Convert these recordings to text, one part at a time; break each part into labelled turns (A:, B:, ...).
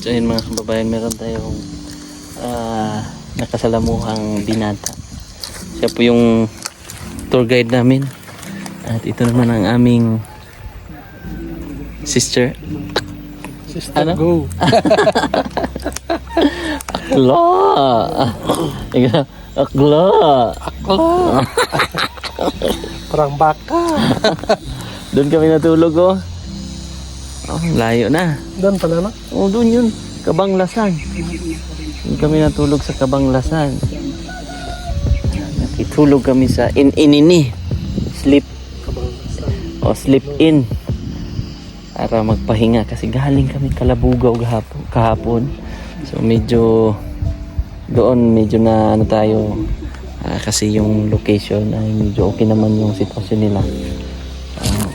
A: So yun mga kababayan, meron tayong nakasalamuhang binata. Siya po yung tour guide namin. At ito naman ang aming sister.
B: Sister,
A: ano?
B: go.
A: Akla! Akla!
B: Akla! Parang baka.
A: Doon kami natulog oh. Oh, layo na.
B: Doon pala na?
A: Oh, doon yun. Kabanglasan. Doon kami natulog sa Kabanglasan. Nakitulog kami sa inini. Sleep. O sleep in. Para magpahinga kasi galing kami Kalabugaw kahapon. So medyo doon medyo na ano tayo kasi yung location ay medyo okay naman yung sitwasyon nila.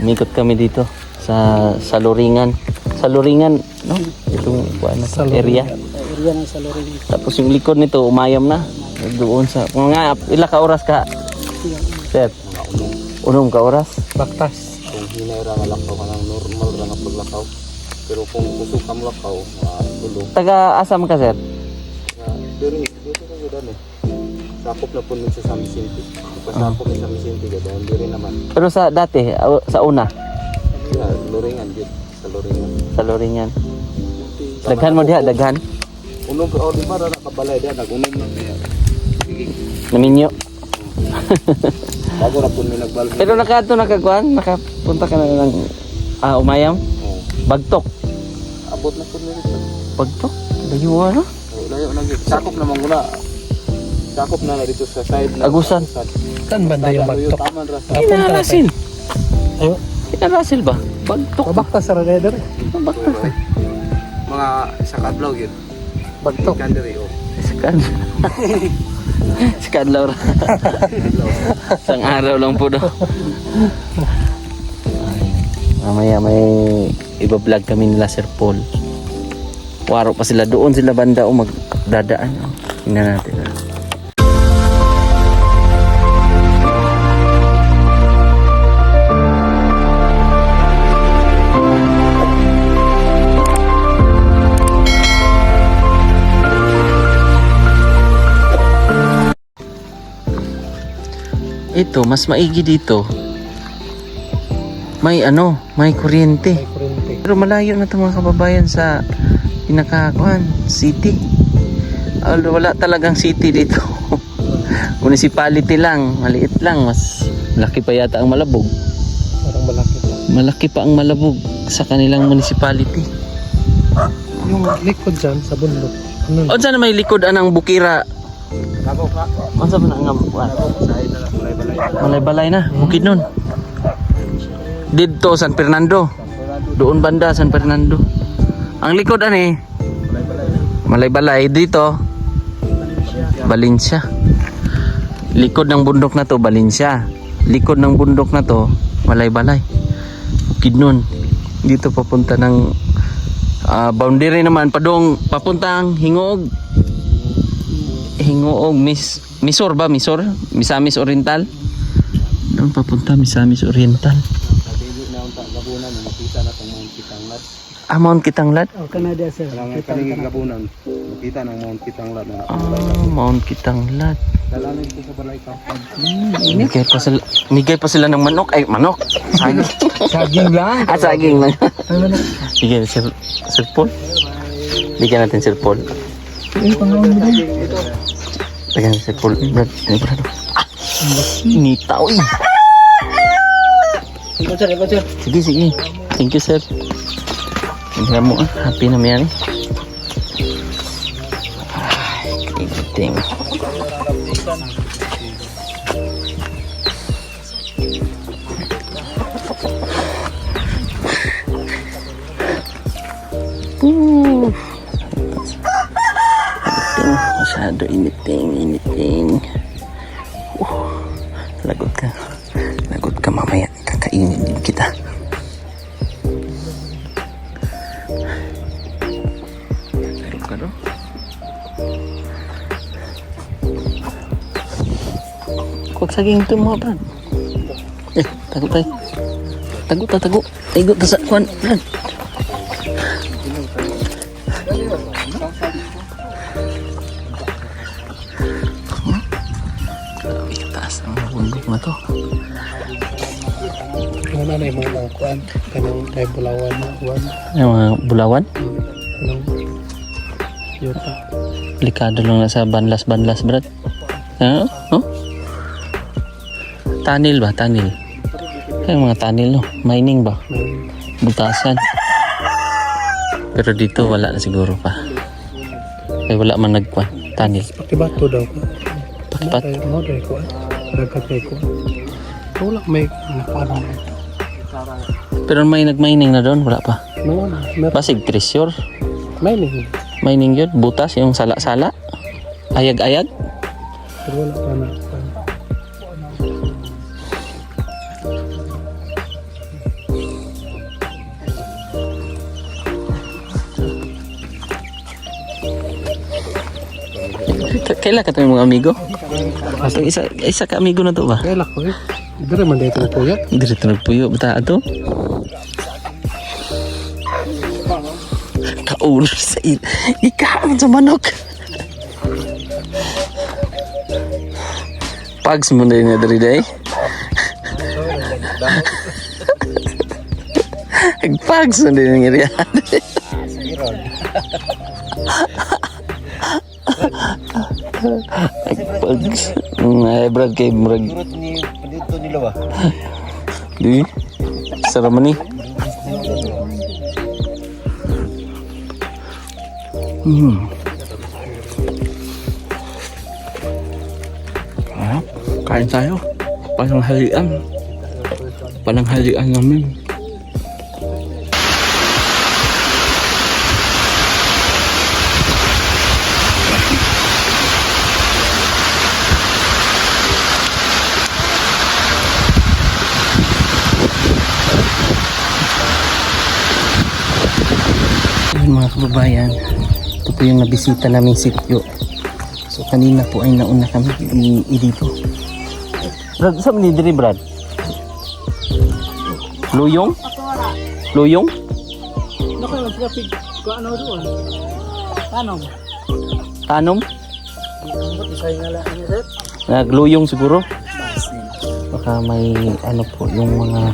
A: Umikot kami dito sa Loringan. Sa Loringan, no? Itong ano, area.
B: Area ng Saloringan.
A: Tapos yung likod nito umayam na. Doon sa mga ila ka oras ka. Sir. Unom ka oras?
B: Baktas.
C: Kung hinayra nga lakaw ka ng normal ra nga paglakaw. Pero kung kusog ka lakaw, tulog.
A: Taga asam ka, sir?
C: Dito ka gudaan eh. Sakop na po nun sa San Vicente. Pasakop ni San Vicente gudaan, diri naman.
A: Pero sa dati, sa una?
C: Loringan dito, sa Loringan.
A: Sa Loringan. Daghan mo diha, daghan?
C: Unom ka, di ba ra kabalay diha, nag-unom na diha. Sige.
A: Naminyo.
C: Bago na po may nagbalik.
A: Pero nakakuan, nakapunta ka na ng umayam?
C: Oo.
A: Bagtok.
C: Abot na po nito.
A: Bagtok? Layo ano?
C: Layo na gid. Sakop na manguna. Sakop na dito sa side na
A: Agusan.
B: Saan banda yung bagtok?
C: Taman ra sa
A: Kinarasil.
B: Ayo.
A: Kinarasil ba? Bagtok.
B: Baktas sa radar.
A: Bagtok.
C: mga sa kadlaw yun.
B: Bagtok.
C: Kandiri oh.
A: Sekan. Sekan Laura. Isang araw lang po daw. Mamaya may iba-vlog kami nila Sir Paul. Waro pa sila doon, sila banda o magdadaan. Tingnan natin. Ito, mas maigi dito. May may kuryente.
B: May kurente.
A: Pero malayo na ito mga kababayan sa pinakakuan, city. Wala talagang city dito. Municipality lang, maliit lang. Mas laki pa yata ang Malabog.
B: Parang malaki pa.
A: Malaki pa ang Malabog sa kanilang municipality.
B: Yung likod dyan sa bundok. Ano?
A: O dyan na may likod anang Bukira.
C: Bago ka.
A: Ano sabi na nga?
C: Side na balay-balay.
A: Malay-balay na, bukid nun. Dito, San Fernando. Doon banda, San Fernando. Ang likod ani? Malay-balay. Dito, Valencia. Likod ng bundok na to, Valencia. Likod ng bundok na to, Malay-balay. Bukid nun. Dito papunta ng boundary naman, padong papuntang Hingoog. Hingoog, Misor ba? Misor? Misamis Oriental? Doon papunta, Misamis Oriental.
C: Pagdili na unta gabunan, makita na tong Mount Kitanglad.
A: Mount Kitanglad?
B: Oh, Canada sir.
C: Kanang gabunan, makita ng Mount Kitanglad na.
A: Mount Kitanglad.
C: Dalanan ko sa balay ka.
A: Migay pa sila ng manok. Ay, manok. Saging.
B: Saging lang.
A: Saging lang. Bigyan Sir Paul. Bigyan natin Sir Paul.
B: Yung pangawin mo din.
A: Bigyan Sir Paul. Brad. Nitaw eh. Sige, sige. Thank you, sir. Tingnan mo happy na yan. Everything. Masyado initing. Lagot ka mamaya, kakainin din kita. Lagot ka no? Huwag saging ito mga brad. Tago tayo. Tago. Tago ta sa kwan brad. Grabe kataas ang mga bundok na to.
B: Ano na yung mga kuan, kanang kay Bulawan na kuan,
A: Yung mga bulawan.
B: kanang yuta.
A: Delikado lang na sa banlas-banlas, brad. Ha? Oh? Tunnel ba? Tunnel. Yung mga tunnel, no? Mining ba? Butasan. Pero dito wala na siguro pa. Ay wala man nagkuhan. Tunnel.
B: Pakibato daw ko.
A: Pakibat.
B: Ano daw kuan? Dagat kay kuan. Wala may nakuan.
A: Pero may nag-mining na doon, wala pa.
B: No, meron.
A: Basig treasure.
B: May ning.
A: Mining yun, butas, yung sala-sala. Ayag-ayag.
B: Pero wala pa na.
A: Kailan ka ito yung mga amigo? Isa ka amigo na to ba?
B: Kaya lako eh. Dire man dito po ya.
A: Dito nagpuyo, bata ato. Kaulo sa ikaon sa manok. Pags mo na yun na dari day. Pags mo na yun nga riyan. Pags. Ay, brad kay brad.
C: Turut ni dito nila ba?
A: Di. Sarap man ni. Kain tayo. Pananghalian. Pananghalian namin. Ayun mga kababayan, ito po yung nabisita naming sityo. So kanina po ay nauna kami dito. Brad, saan ni diri brad? Luyong? Luyong?
B: Nako yung traffic ko ano doon. Tanom.
A: Tanom?
B: Isay nga lang ni Red.
A: Nagluyong siguro. Baka may ano po yung mga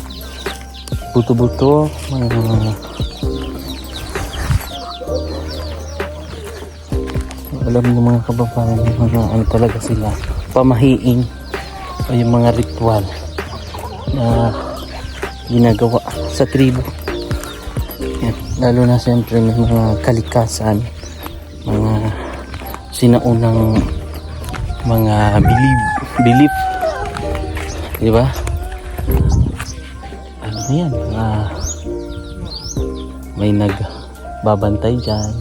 A: buto-buto, mga alam mo mga kababayan, mga ano talaga sila, pamahiing o yung mga ritual na ginagawa sa tribo. Yan. Lalo na siyempre may mga kalikasan, mga sinaunang mga belief, di ba? Ano yan? May nagbabantay dyan.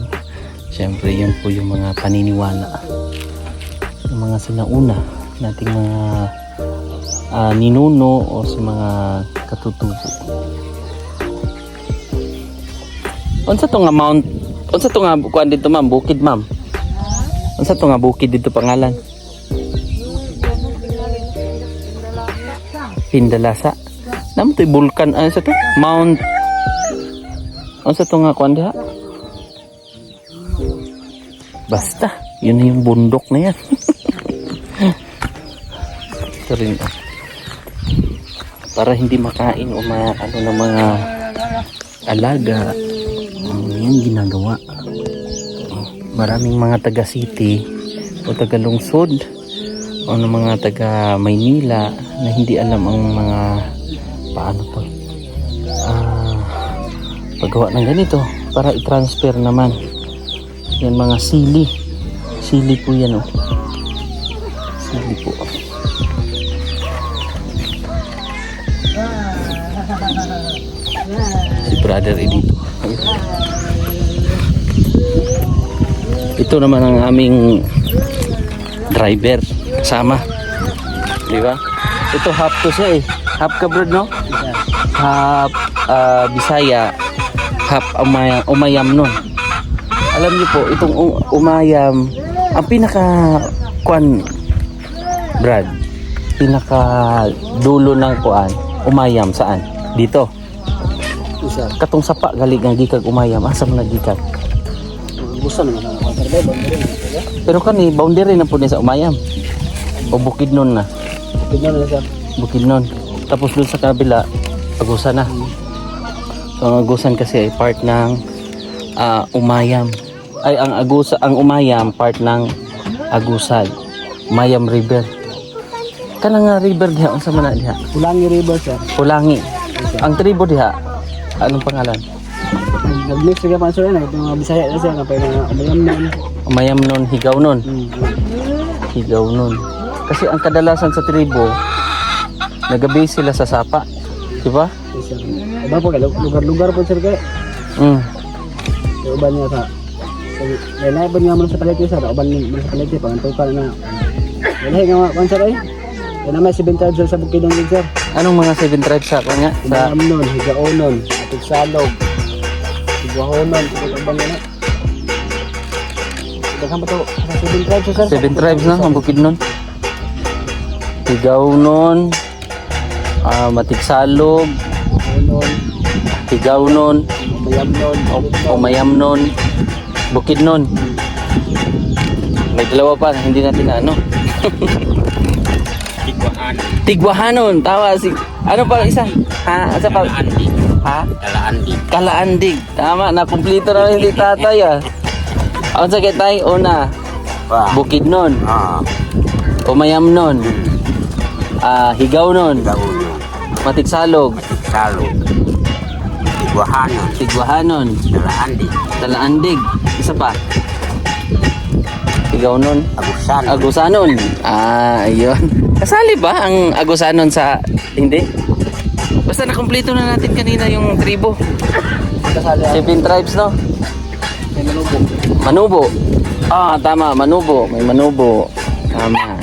A: Siyempre yan po yung mga paniniwala, yung mga sinauna nating mga ninuno o sa mga katutubo. Unsa to nga mount? Unsa to nga kuan dito ma'am? Bukid ma'am? Unsa to nga bukid dito pangalan? Pindalasa. Namo to'y bulkan, ano sa to? Mount. Unsa to nga kuan diha? Basta, yun na yung bundok na yan. Ito rin. Para hindi makain o ano ng mga alaga. Yan ginagawa. Maraming mga taga city o taga lungsod o ng mga taga Maynila na hindi alam ang mga paano to paggawa ng ganito para i-transfer naman. Yan mga sili po yan oh. Sili po si brother dito. Ito naman ang aming driver kasama, di ba? Ito half to siya eh, half ka brad no? Half Bisaya, half umayam no. Alam niyo po, itong umayam, ang pinaka kuan brad, pinaka dulo ng kuan, umayam saan? Dito. Katong sapa galing ang gikag umayam, asa man nagikag?
B: Busan naman ang water bay, boundary na.
A: Pero kani boundary na po ni sa Umayam. O Bukidnon na.
B: Tignan na sir.
A: Bukidnon. Tapos dun sa kabila, Agusan na. So ang Agusan kasi ay part ng Umayam. Ay ang Umayam part ng Agusan. Umayam River. Kana nga river diha unsa man na diha?
B: Pulangi River sir.
A: Pulangi. Ang tribo diha. Anong pangalan?
B: Nag-mix ka pa sir na itong mga Bisaya na sir, kapag mga abayam na.
A: Umayam nun, Higaw nun. Higaw nun. Kasi ang kadalasan sa tribo, nag-base sila sa sapa. Di ba?
B: Yes, sir. Iba po, lugar-lugar po sir kayo. Uban niya sa Lain-lain po nga mo sa palete sir, uban mo sa palete, pangantukal na. Lain nga mga sir ay. Yan naman 7 tribes sir sa Bukidnon din sir.
A: Anong mga 7 tribes sa kanya? Sa
B: Amnon, Higaonon, Atigsalog, Higuahonon, Tigabang na. Daghang pa to sa 7 tribes sir.
A: 7 tribes na ang Bukidnon. Higaw nun, Matigsalog,
B: Higaonon,
A: Higaw nun,
B: Mayamnon,
A: Umayam nun, Bukidnon. May dalawa pa, hindi natin na ano. Tigwahanon, tawa si ano pa isa? Ha, asa pa? Ha?
C: Kalaandig.
A: Kalaandig. Tama, nakumpleto na hindi tatay ah. Ang sakit tay una. Bukidnon. Umayam nun. Higaw nun. Matigsalog.
C: Salo. Iguahanon.
A: Tigwahanon.
C: Kalaandig.
A: Talaandig. Isa pa. Higaw nun.
C: Agusan.
A: Agusanon. Ayun. Kasali ba ang Agusanon sa hindi? Basta nakumpleto na natin kanina yung tribo. 7 tribes, no?
B: May Manubo.
A: Manubo. Tama, Manubo. May Manubo. Tama.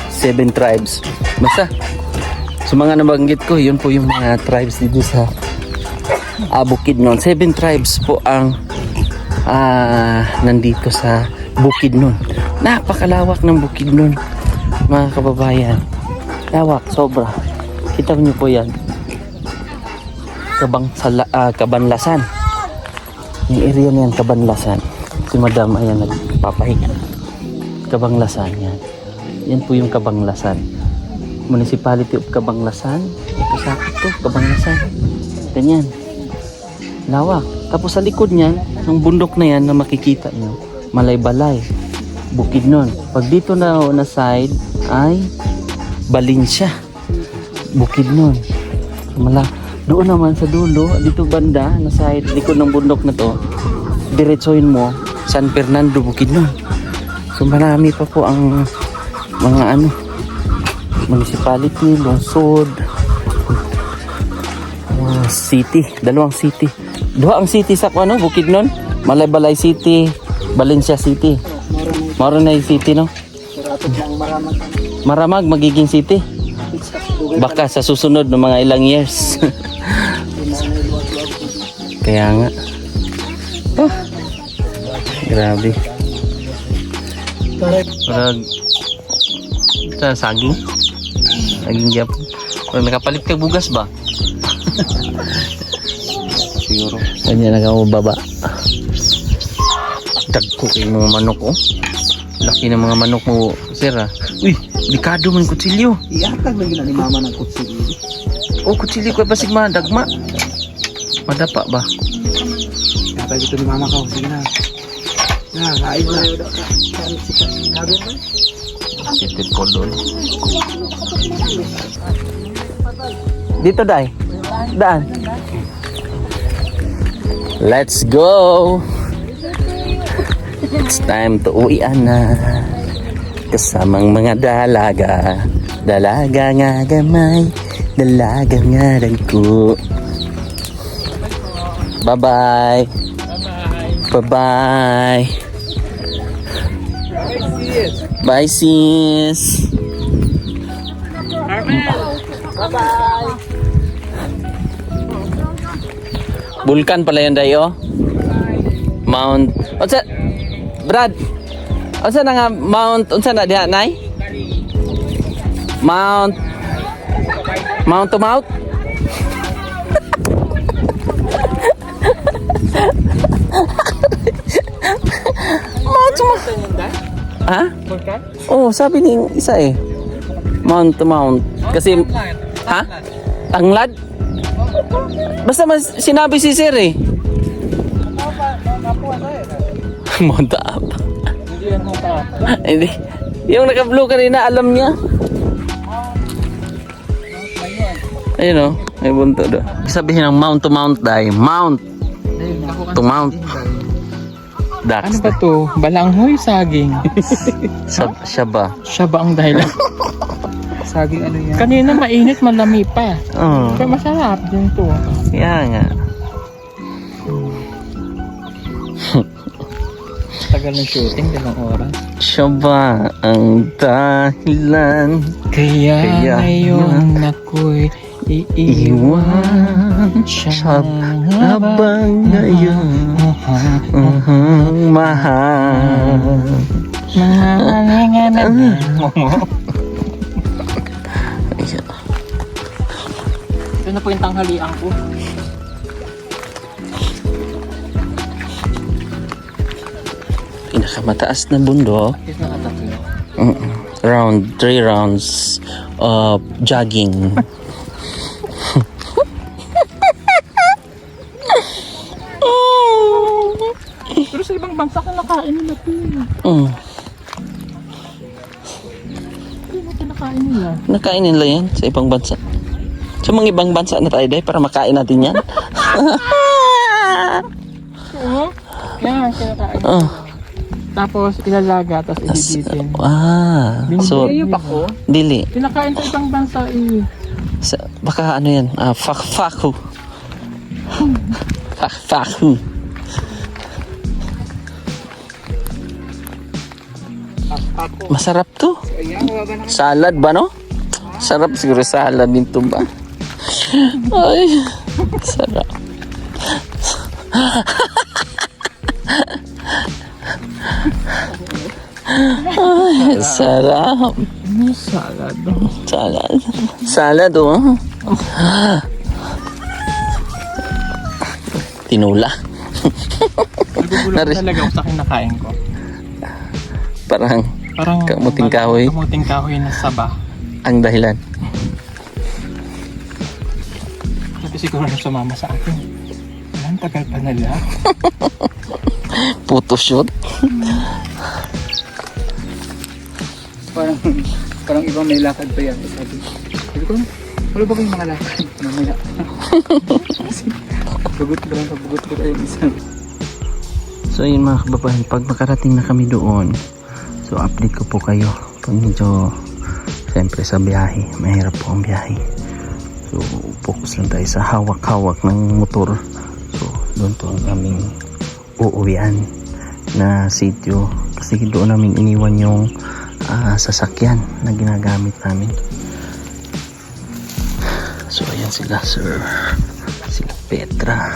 A: 7 tribes. Basta sa mga nabanggit ko, yun po yung mga tribes dito sa Bukidnon. 7 tribes po ang nandito sa Bukidnon. Napakalawak ng Bukidnon, mga kababayan. Lawak, sobra. Kita niyo po yan. Kabanlasan. Yung area na yan, Kabanlasan. Si Madam, ayan, nagpapahinga. Kabanglasan yan. Yan po yung Kabanglasan. Municipality of Kabanglasan. Ito sa akin to, Kabanglasan. Ganyan. Lawak. Tapos sa likod niyan, ng bundok na yan na makikita nyo, Malay-Balay. Bukidnon. Pag dito na side ay Balinsya. Bukidnon. Doon naman sa dulo, dito banda na side likod ng bundok na to, diretsoin mo San Fernando, Bukidnon. So marami pa po ang mga municipality, lungsod, city, dalawang city. Duha ang city sa Bukidnon, Malay-Balay City, Valencia City. Maronay City, no? Maramag magiging city. Baka sa susunod ng mga ilang years. Kaya nga. Grabe. Parang saging. Saging gyap. Parang nakapalit ka bugas ba? Siguro. Kanya nakamubaba. Dagko kay mga manok oh. Laki ng mga manok mo, sir ah. Uy, likado man kutsilyo.
B: Iatag lagi na ni mama ng kutsilyo.
A: Oh, kutsilyo ko basig dagma. Madapa ba?
B: Iatag ito ni mama ko. Sige na. Kain na.
A: Titip ko doon. Dito, Day. Daan. Let's go. It's time to uwian na. Kasamang mga dalaga. Dalaga nga gamay. Dalaga nga dagko. Bye-bye. Bye-bye. Bye, sis.
B: Bye-bye.
A: Vulkan pala yan, Dayo. Mount. Unsa? Brad. Unsa na nga Mount? Unsa na diha, Nay? Mount to Mount? Diretso mo. Ha? Oo, sabi ni isa eh. Mount to mount. Kasi, ha? Tanglad? Basta mas sinabi si Sir eh. Mount up. Hindi. Yung naka-blue kanina, alam niya. Ayun o, may bunto do. Sabihin ng mount to mount dahil mount to mount. Dax.
D: Ano ba to? Balanghoy, saging.
A: Siya ba?
D: Siya ba ang dahilan?
B: Saging ano yan?
D: Kanina mainit, malami pa.
A: Oo.
D: Pero masarap din to.
A: Kaya nga.
D: Tagal ng shooting, 2 oras.
A: Siya ba ang dahilan?
D: Kaya ngayon ako'y iiwan.
A: Siya ba ngayon? Mahal.
D: Ito na po yung tanghalian ko.
A: Pinakamataas na bundok.
D: Is nakatatlo.
A: Round 3 rounds of jogging.
D: Pero sa ibang bansa ko nakain nila ito.
A: Mm.
D: Hindi mo kinakain nila.
A: Nakain nila yan sa ibang bansa. Sa mga ibang bansa na tayo dahil para makain natin yan.
D: Oo. Yan, kinakain.
A: Oh.
D: Tapos ilalaga, tapos ibibitin.
A: So,
D: Binibigay pa ko.
A: dili.
D: Kinakain sa ibang bansa eh.
A: Baka ano yan? Faku. Faku. Masarap to. Salad ba no? Sarap siguro salad nito ba? Ay, sarap. Ay, sarap.
D: Ano salad?
A: Salad oh. Tinula.
D: Nagugulat talaga ako sa kinakain ko.
A: Parang kamuting kahoy.
D: Kamuting kahoy na saba.
A: Ang dahilan.
D: Sabi siguro na sumama sa akin. Ang tagal pa nila.
A: Photoshoot.
B: Parang ibang may lakad pa yan. Sabi ko, wala ba kayong mga lakad? Mamaya. Bugot ko tayo isa.
A: So yun mga kababayan, pag makarating na kami doon, so update ko po kayo. Pag medyo, siyempre sa biyahe, mahirap po ang biyahe. So focus lang tayo sa hawak-hawak ng motor. So doon po ang aming uuwian na sitio. Kasi doon namin iniwan yung sasakyan na ginagamit namin. So ayan sila sir, sila Petra.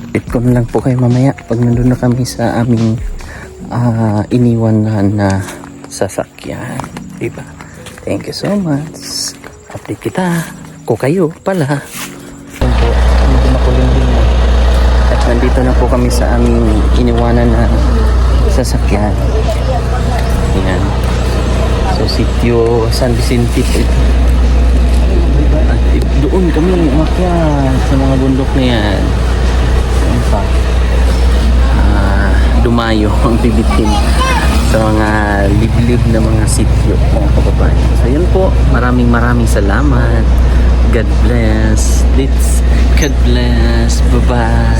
A: Update ko na lang po kayo mamaya pag nandun na kami sa aming iniwan na sasakyan, diba? Thank you so much. Update kita ko kayo pala. Ayan po, medyo makulimlim na at nandito na po kami sa aming iniwanan na sasakyan. Ayan. So sitio San Vicente po ito. At doon kami umakyat sa mga bundok na yan. Ayan pa. Dumayo ang bibitin sa mga liblib na mga sitio mga kababayan. So yun po, maraming salamat. God bless. God bless. Bye bye.